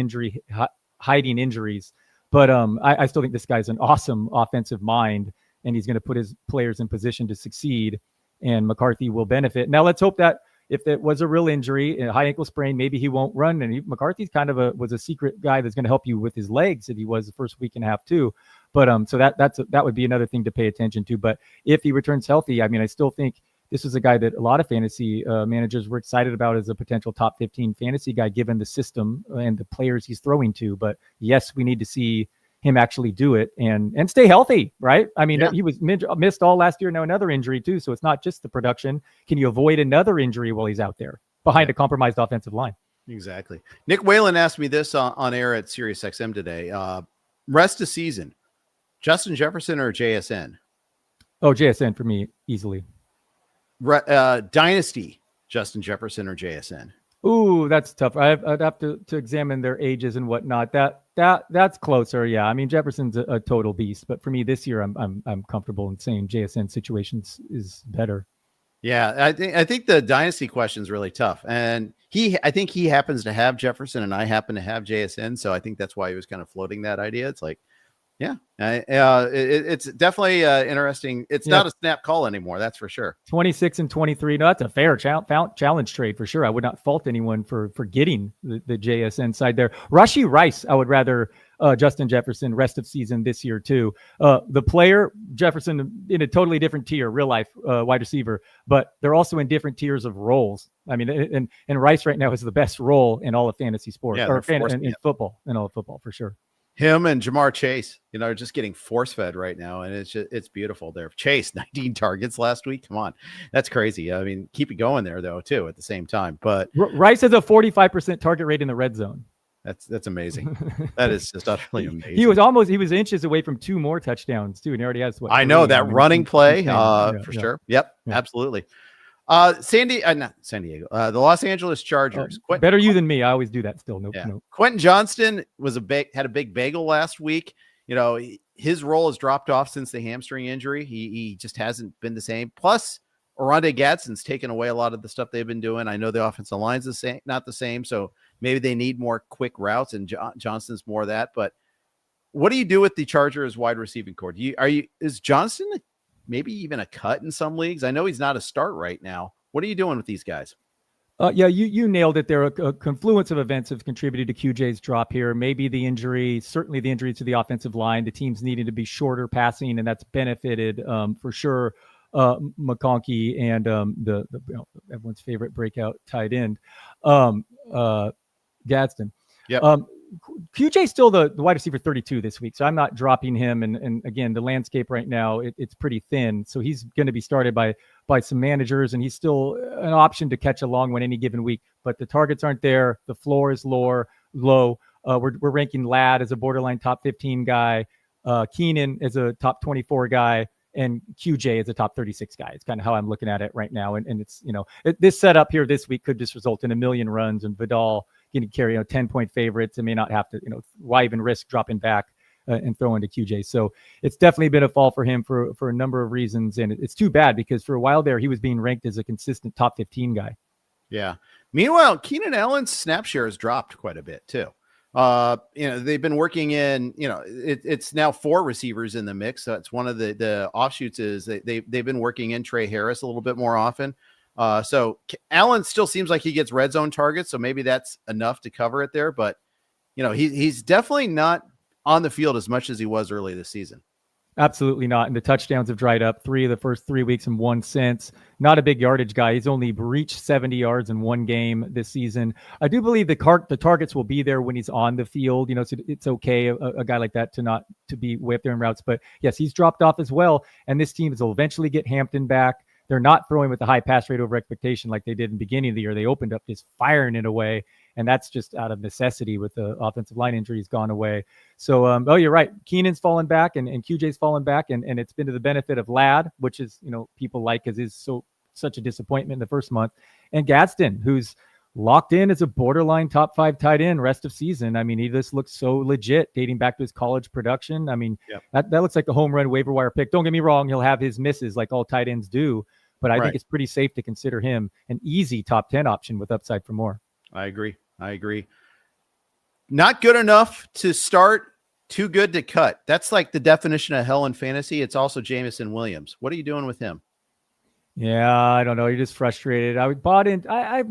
hiding injuries, but I still think this guy's an awesome offensive mind, and he's going to put his players in position to succeed, and McCarthy will benefit. Now, let's hope that if it was a real injury, a high ankle sprain, maybe he won't run. And McCarthy's kind of was a secret guy that's going to help you with his legs, if he was the first week and a half too. But so that would be another thing to pay attention to. But if he returns healthy, I mean, I still think this is a guy that a lot of fantasy managers were excited about as a potential top 15 fantasy guy, given the system and the players he's throwing to. But yes, we need to see him actually do it and stay healthy, right? I mean, he was missed all last year, now another injury too. So it's not just the production. Can you avoid another injury while he's out there behind a compromised offensive line? Exactly. Nick Whalen asked me this on air at SiriusXM today. Rest of season, Justin Jefferson or JSN? Oh, JSN for me, easily. Dynasty, Justin Jefferson or JSN? Ooh, that's tough. I'd have to examine their ages and whatnot. That's closer. Yeah, I mean Jefferson's a total beast, but for me this year, I'm comfortable in saying JSN situations is better. Yeah, I think the dynasty question is really tough, and I think he happens to have Jefferson, and I happen to have JSN, so I think that's why he was kind of floating that idea. It's like, it's definitely interesting. It's not a snap call anymore, that's for sure. 26 and 23. No, that's a fair challenge trade for sure. I would not fault anyone for getting the JSN side there. Rashee Rice, I would rather Justin Jefferson rest of season this year too. The player, Jefferson, in a totally different tier, real life wide receiver, but they're also in different tiers of roles. I mean, and Rice right now is the best role in all of fantasy sports, in football, in all of football for sure. Him and Jamar Chase, are just getting force fed right now. And it's beautiful there. Chase, 19 targets last week. Come on. That's crazy. I mean, keep it going there though, too, at the same time. But Rice has a 45% target rate in the red zone. That's amazing. That is just utterly amazing. He was inches away from 2 more touchdowns too. And he already has what? I know that running play for sure. Yep. Absolutely. Not San Diego. The Los Angeles Chargers. Better you than me. I always do that still. Nope. Quentin Johnston had a big bagel last week. His role has dropped off since the hamstring injury. He just hasn't been the same. Plus, Oronde Gadsden's taken away a lot of the stuff they've been doing. I know the offensive line's not the same, so maybe they need more quick routes, and Johnston's more of that. But what do you do with the Chargers wide receiving core? Is Johnston maybe even a cut in some leagues? I know he's not a start right now. What are you doing with these guys? You nailed it there. A confluence of events have contributed to QJ's drop here. Maybe certainly the injury to the offensive line, the team's needing to be shorter passing, and that's benefited for sure McConkey and the everyone's favorite breakout tight end, Gadsden. Yeah. QJ still the wide receiver 32 this week, so I'm not dropping him. And again, the landscape right now, it's pretty thin. So he's going to be started by some managers, and he's still an option to catch along on any given week. But the targets aren't there. The floor is low. We're ranking Ladd as a borderline top 15 guy, Keenan as a top 24 guy, and QJ is a top 36 guy. It's kind of how I'm looking at it right now. And it's, this setup here this week could just result in 1 million runs, and Vidal going to carry 10-point favorites and may not have to, why even risk dropping back and throwing to QJ. So it's definitely been a fall for him for a number of reasons. And it's too bad because for a while there, he was being ranked as a consistent top 15 guy. Yeah. Meanwhile, Keenan Allen's snap share has dropped quite a bit too. They've been working in, it's now 4 receivers in the mix. So it's one of the offshoots is they've been working in Trey Harris a little bit more often. So Allen still seems like he gets red zone targets. So maybe that's enough to cover it there, but he's definitely not on the field as much as he was early this season. Absolutely not. And the touchdowns have dried up 3 of the first 3 weeks and 1 since. Not a big yardage guy. He's only reached 70 yards in 1 game this season. I do believe the targets will be there when he's on the field. So it's okay, a guy like that to be way up there in routes. But yes, he's dropped off as well. And this team will eventually get Hampton back. They're not throwing with the high pass rate over expectation like they did in the beginning of the year. They opened up just firing it away. And that's just out of necessity with the offensive line injuries gone away. So, you're right. Keenan's fallen back and QJ's fallen back. And it's been to the benefit of Ladd, which is, people like because he's such a disappointment in the first month. And Gadsden, who's locked in as a borderline top 5 tight end rest of season. I mean, he just looks so legit dating back to his college production. I mean, that looks like a home run waiver wire pick. Don't get me wrong. He'll have his misses like all tight ends do, but I think it's pretty safe to consider him an easy top 10 option with upside for more. I agree. Not good enough to start, too good to cut. That's like the definition of hell in fantasy. It's also Jameson Williams. What are you doing with him? Yeah, I don't know. You're just frustrated. I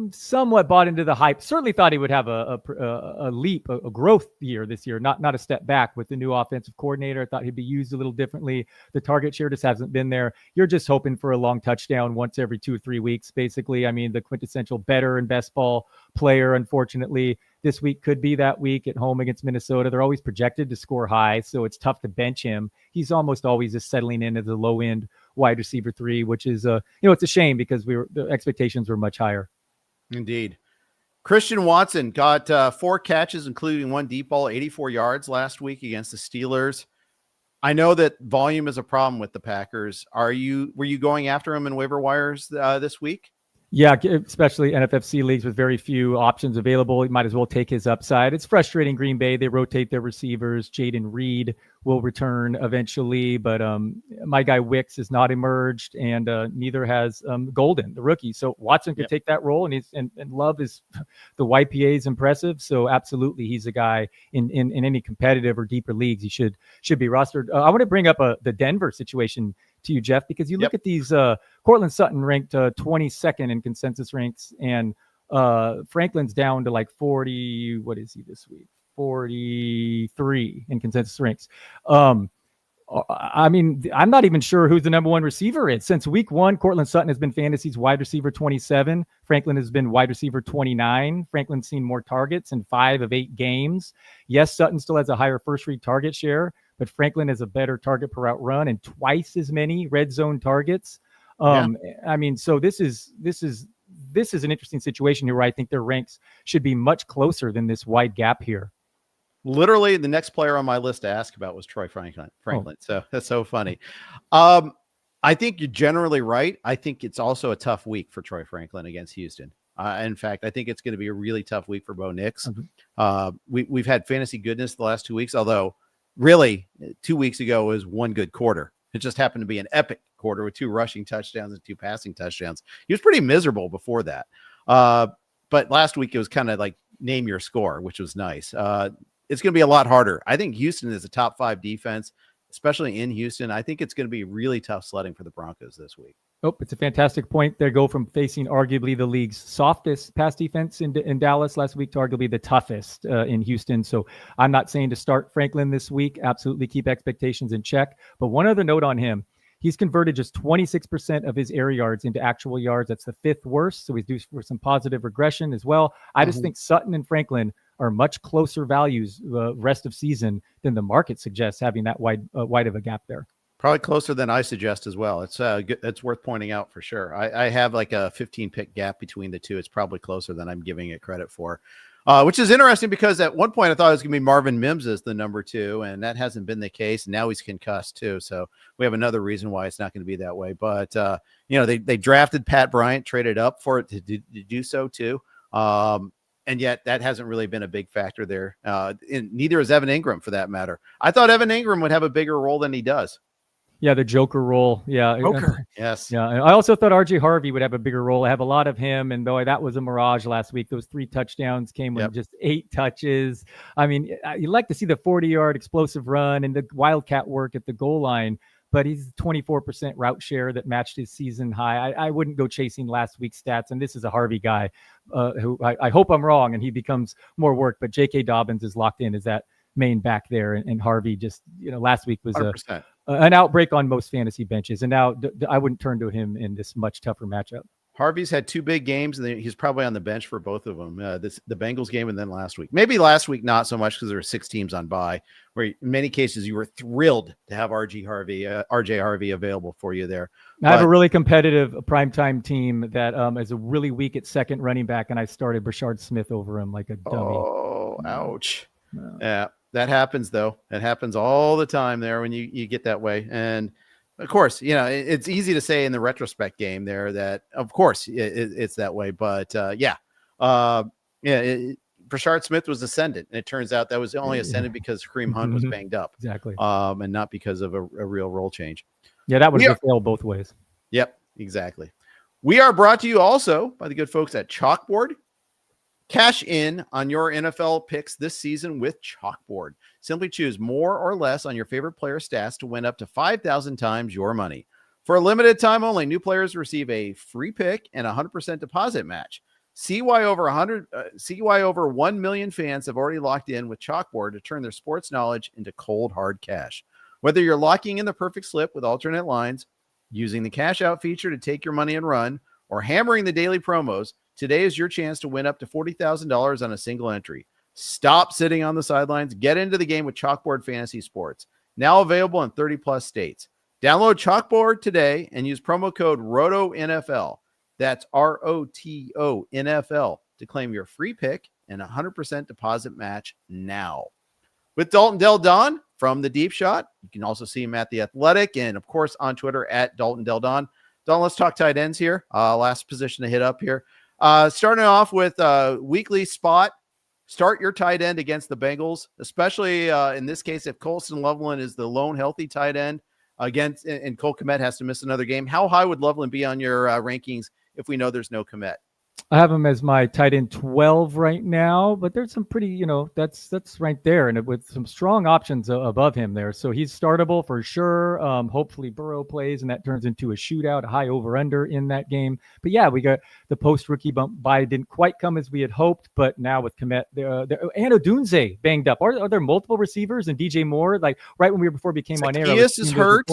somewhat bought into the hype. Certainly thought he would have a leap, a growth year this year, not a step back with the new offensive coordinator. I thought he'd be used a little differently. The target share just hasn't been there. You're just hoping for a long touchdown once every 2 or 3 weeks, basically. I mean, the quintessential better and best ball player, unfortunately. This week could be that week at home against Minnesota. They're always projected to score high, so it's tough to bench him. He's almost always just settling in as a low-end wide receiver 3, which is, it's a shame because the expectations were much higher. Indeed. Christian Watson got 4 catches, including 1 deep ball, 84 yards last week against the Steelers. I know that volume is a problem with the Packers. Were you going after him in waiver wires this week? Yeah, especially NFFC leagues with very few options available. You might as well take his upside. It's frustrating. Green Bay, they rotate their receivers. Jayden Reed will return eventually, but my guy Wicks has not emerged, and neither has Golden, the rookie. So Watson could take that role, and Love is the YPA is impressive. So absolutely, he's a guy in any competitive or deeper leagues he should be rostered. I want to bring up the Denver situation to you, Jeff, because you look at these. Cortland Sutton ranked 22nd in consensus ranks, and Franklin's down to like 40. What is he this week? 43 in consensus ranks. I mean, I'm not even sure who the number 1 receiver is. Since week 1, Cortland Sutton has been fantasy's wide receiver 27. Franklin has been wide receiver 29. Franklin's seen more targets in 5 of 8 games. Yes, Sutton still has a higher first read target share, but Franklin has a better target per route run and twice as many red zone targets. I mean, so this is an interesting situation here where I think their ranks should be much closer than this wide gap here. Literally, the next player on my list to ask about was Troy Franklin. So that's so funny. I think you're generally right. I think it's also a tough week for Troy Franklin against Houston. In fact, I think it's going to be a really tough week for Bo Nix. We've had fantasy goodness the last 2 weeks, although really 2 weeks ago was one good quarter. It just happened to be an epic quarter with 2 rushing touchdowns and 2 passing touchdowns. He was pretty miserable before that. But last week it was kind of like name your score, which was nice. It's going to be a lot harder. I think Houston is a top 5 defense, especially in Houston. I think it's going to be really tough sledding for the Broncos this week. Oh, it's a fantastic point. They go from facing arguably the league's softest pass defense in Dallas last week to arguably the toughest in Houston. So I'm not saying to start Franklin this week. Absolutely keep expectations in check. But one other note on him. He's converted just 26% of his air yards into actual yards. That's the 5th worst. So he's due for some positive regression as well. I just think Sutton and Franklin are much closer values the rest of season than the market suggests, having that wide of a gap there. Probably closer than I suggest as well. It's worth pointing out for sure. I have like a 15 pick gap between the two. It's probably closer than I'm giving it credit for, which is interesting because at one point I thought it was going to be Marvin Mims as the number 2, and that hasn't been the case. Now he's concussed too. So we have another reason why it's not going to be that way. But, they drafted Pat Bryant, traded up for it to do so too. And yet that hasn't really been a big factor there. Neither is Evan Ingram for that matter. I thought Evan Ingram would have a bigger role than he does. Yeah, the Joker role. Yeah. Joker. Yes. Yeah. And I also thought RJ Harvey would have a bigger role. I have a lot of him. And boy, that was a mirage last week. Those 3 touchdowns came with just 8 touches. I mean, you like to see the 40-yard explosive run and the wildcat work at the goal line, but he's 24% route share that matched his season high. I wouldn't go chasing last week's stats. And this is a Harvey guy who I hope I'm wrong and he becomes more work, but J.K. Dobbins is locked in as that main back there. And Harvey just, last week was an outbreak on most fantasy benches. And now I wouldn't turn to him in this much tougher matchup. Harvey's had 2 big games, and he's probably on the bench for both of them. The Bengals game and then last week. Maybe last week not so much because there were 6 teams on bye, where in many cases you were thrilled to have RJ Harvey available for you there. I have a really competitive primetime team that is a really weak at second running back, and I started Brashard Smith over him like a dummy. Oh, ouch. No. Yeah. That happens, though. It happens all the time there when you get that way. And Of course, it's easy to say in the retrospect game there that, of course, it's that way. But Rashard Smith was ascendant, and it turns out that was only ascendant because Kareem Hunt was banged up, exactly, and not because of a real role change. Yeah, that would fail both ways. Yep, exactly. We are brought to you also by the good folks at Chalkboard. Cash in on your NFL picks this season with Chalkboard. Simply choose more or less on your favorite player stats to win up to 5,000 times your money. For a limited time only, new players receive a free pick and 100% deposit match. See why over 1 million fans have already locked in with Chalkboard to turn their sports knowledge into cold, hard cash. Whether you're locking in the perfect slip with alternate lines, using the cash out feature to take your money and run, or hammering the daily promos, today is your chance to win up to $40,000 on a single entry. Stop sitting on the sidelines. Get into the game with Chalkboard Fantasy Sports. Now available in 30-plus states. Download Chalkboard today and use promo code ROTONFL. That's ROTO NFL to claim your free pick and 100% deposit match now. With Dalton Del Don from The Deep Shot, you can also see him at The Athletic and, of course, on Twitter at Dalton Del Don. Dalton, let's talk tight ends here. Last position to hit up here. Starting off with weekly spot, start your tight end against the Bengals, especially in this case, if Colston Loveland is the lone healthy tight end against, and Cole Kmet has to miss another game. How high would Loveland be on your rankings if we know there's no Kmet? I have him as my tight end 12 right now, but there's some pretty, that's right there, and with some strong options above him there. So he's startable for sure. Hopefully Burrow plays, and that turns into a shootout, a high over/under in that game. But yeah, we got the post-rookie bump by. Didn't quite come as we had hoped, but now with Kmet, and Odunze banged up. Are there multiple receivers and DJ Moore? Like right when before we became on air, is hurt.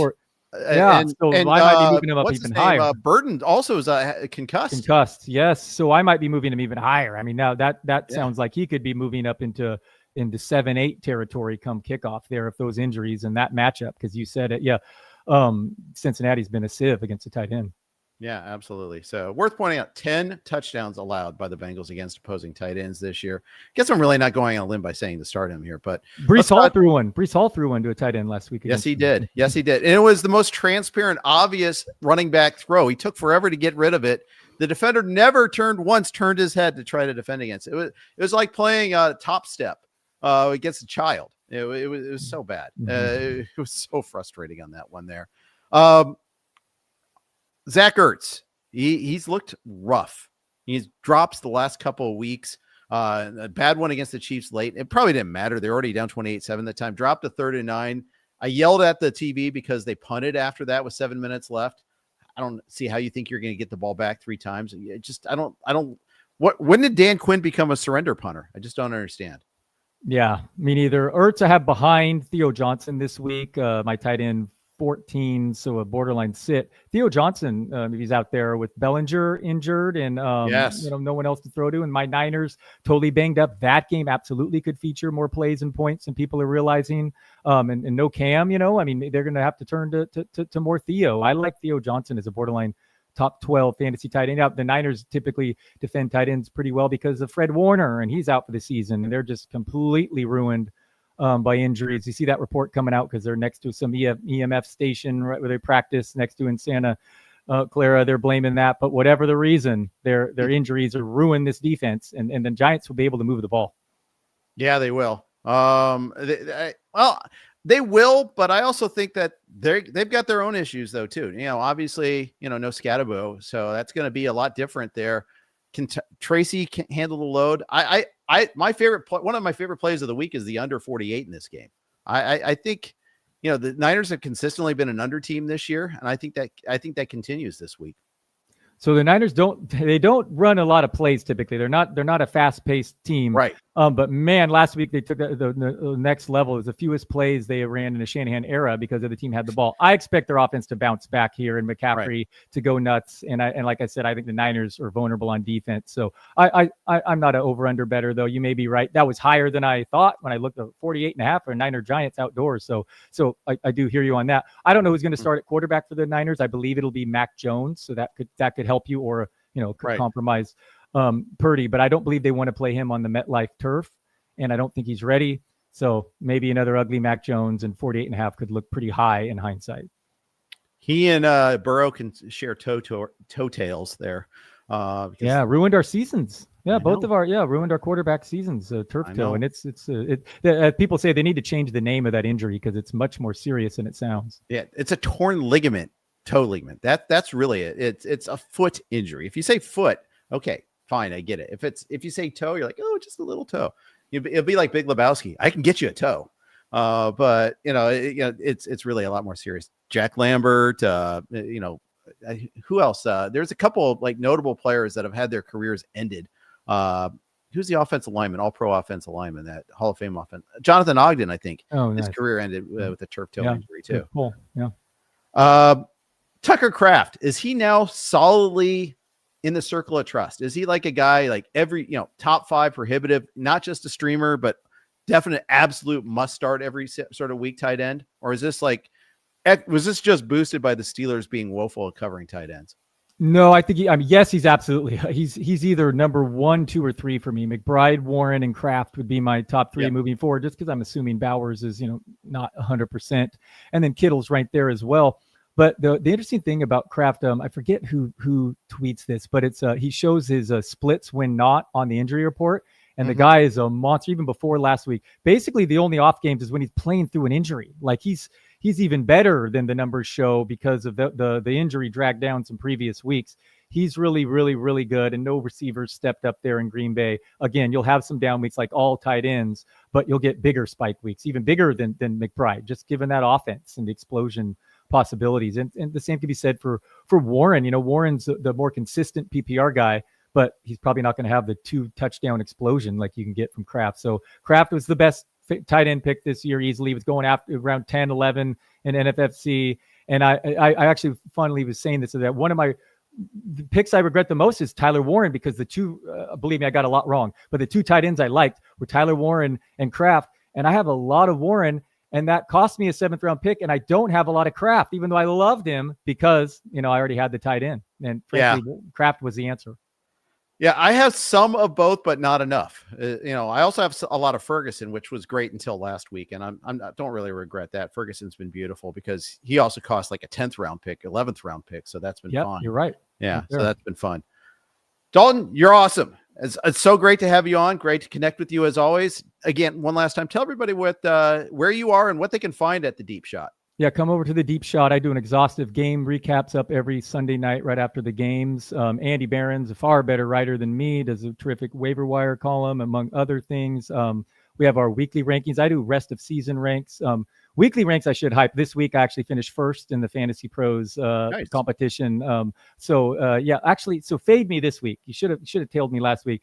Yeah, so I might be moving him up even higher. Burton also is concussed. Concussed, yes. So I might be moving him even higher. I mean, now that sounds like he could be moving up into 7-8 territory come kickoff there if those injuries and that matchup, because you said it. Yeah, Cincinnati's been a sieve against the tight end. Yeah, absolutely. So worth pointing out, 10 touchdowns allowed by the Bengals against opposing tight ends this year. Guess I'm really not going on a limb by saying to start him here, but Breece Hall threw one to a tight end last week. Yes, he did. Yes, he did. And it was the most transparent, obvious running back throw. He took forever to get rid of it. The defender never turned his head to try to defend against it. It was like playing top step against a child. It was so bad. It was so frustrating on that one there. Zach Ertz, he's looked rough. He's drops the last couple of weeks. A bad one against the Chiefs late. It probably didn't matter. They're already down 28-7 that time. Dropped to 3rd and 9. I yelled at the TV because they punted after that with 7 minutes left. I don't see how you think you're going to get the ball back 3 times. When did Dan Quinn become a surrender punter? I just don't understand. Yeah, me neither. Ertz I have behind Theo Johnson this week. My tight end 14, so a borderline sit. Theo Johnson, he's out there with Bellinger injured and no one else to throw to. And my Niners totally banged up. That game absolutely could feature more plays and points, and people are realizing. And no Cam, I mean, they're going to have to turn to more Theo. I like Theo Johnson as a borderline top 12 fantasy tight end. The Niners typically defend tight ends pretty well because of Fred Warner, and he's out for the season, and they're just completely ruined by injuries. You see that report coming out because they're next to some EMF station right where they practice next to in Santa Clara. They're blaming that, but whatever the reason, their injuries are ruin this defense, and the Giants will be able to move the ball. Yeah, they will. They will, but I also think that they've got their own issues though too. Obviously, no Scatabo, so that's going to be a lot different there. Can Tracy handle the load? My favorite one of my favorite plays of the week is the under 48 in this game. I think the Niners have consistently been an under team this year, and I think that continues this week. So the Niners don't run a lot of plays typically. They're not a fast-paced team. Right. But man, last week they took the next level. It was the fewest plays they ran in the Shanahan era because of the team had the ball. I expect their offense to bounce back here and McCaffrey to go nuts. And like I said, I think the Niners are vulnerable on defense. So I'm not an over-under better though. You may be right. That was higher than I thought when I looked at 48.5 for Niner Giants outdoors. So I do hear you on that. I don't know who's going to start at quarterback for the Niners. I believe it'll be Mac Jones. So that could help you, or compromise Purdy, but I don't believe they want to play him on the MetLife turf, and I don't think he's ready. So maybe another ugly Mac Jones, and 48.5 could look pretty high in hindsight. He and Burrow can share toe tails there. Ruined our seasons. Yeah, ruined our quarterback seasons, turf toe. And people say they need to change the name of that injury because it's much more serious than it sounds. Yeah, it's a torn ligament, toe ligament. That's really it. It's a foot injury. If you say foot, okay, fine, I get it. If you say toe, you're like, oh, just a little toe. It'll be like Big Lebowski. I can get you a toe. But it's really a lot more serious. Jack Lambert, who else? There's a couple of like notable players that have had their careers ended. Who's the offensive lineman, all-pro offensive lineman, that Hall of Fame offense? Jonathan Ogden, I think. His career ended with a turf toe injury too. Cool. Yeah. Tucker Kraft, is he now solidly in the circle of trust? Is he like a guy like every top 5 prohibitive, not just a streamer, but definite absolute must start every sort of week tight end? Or is this was this just boosted by the Steelers being woeful at covering tight ends? No, I think yes, he's absolutely. He's either number 1, 2, or 3 for me. McBride, Warren, and Kraft would be my top 3 moving forward, just because I'm assuming Bowers is, not 100%. And then Kittle's right there as well. But the interesting thing about Kraft, I forget who tweets this, but it's he shows his splits when not on the injury report. And the guy is a monster even before last week. Basically, the only off games is when he's playing through an injury. Like he's even better than the numbers show because of the injury dragged down some previous weeks. He's really, really, really good, and no receivers stepped up there in Green Bay. Again, you'll have some down weeks like all tight ends, but you'll get bigger spike weeks, even bigger than McBride, just given that offense and the explosion possibilities. And the same can be said for Warren. Warren's the more consistent PPR guy, but he's probably not going to have the 2 touchdown explosion like you can get from Kraft. So Kraft was the best tight end pick this year easily. He was going after around 10, 11 in NFFC. And I actually finally was saying this, so that one of my picks I regret the most is Tyler Warren, because the 2, believe me, I got a lot wrong, but the 2 tight ends I liked were Tyler Warren and Kraft. And I have a lot of Warren, and that cost me a 7th round pick. And I don't have a lot of Kraft, even though I loved him because, I already had the tight end. And frankly, Kraft was the answer. Yeah, I have some of both, but not enough. I also have a lot of Ferguson, which was great until last week, and I don't really regret that. Ferguson's been beautiful because he also cost like a 10th round pick, 11th round pick, so that's been fun. You're right. Yeah, so that's been fun. Dalton, you're awesome. It's so great to have you on. Great to connect with you as always. Again, one last time, tell everybody where you are and what they can find at the Deep Shot. Yeah, come over to the Deep Shot. I do an exhaustive game recaps up every Sunday night right after the games. Andy Barron's a far better writer than me, does a terrific waiver wire column, among other things. We have our weekly rankings. I do rest of season ranks. Weekly ranks I should hype. This week I actually finished first in the Fantasy Pros competition. So fade me this week. You should have tailed me last week.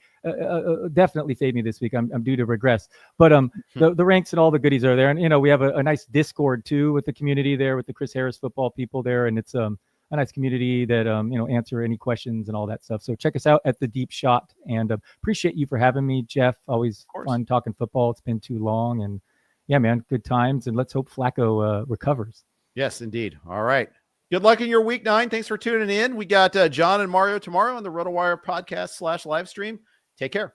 Definitely fade me this week. I'm due to regress. But the ranks and all the goodies are there. And we have a nice Discord too with the community there, with the Chris Harris football people there, and it's a nice community that answer any questions and all that stuff. So check us out at the Deep Shot, and appreciate you for having me, Jeff. Always fun talking football. It's been too long, and yeah, man, good times, and let's hope Flacco recovers. Yes, indeed. All right. Good luck in your week 9. Thanks for tuning in. We got John and Mario tomorrow on the RotoWire podcast /live stream. Take care.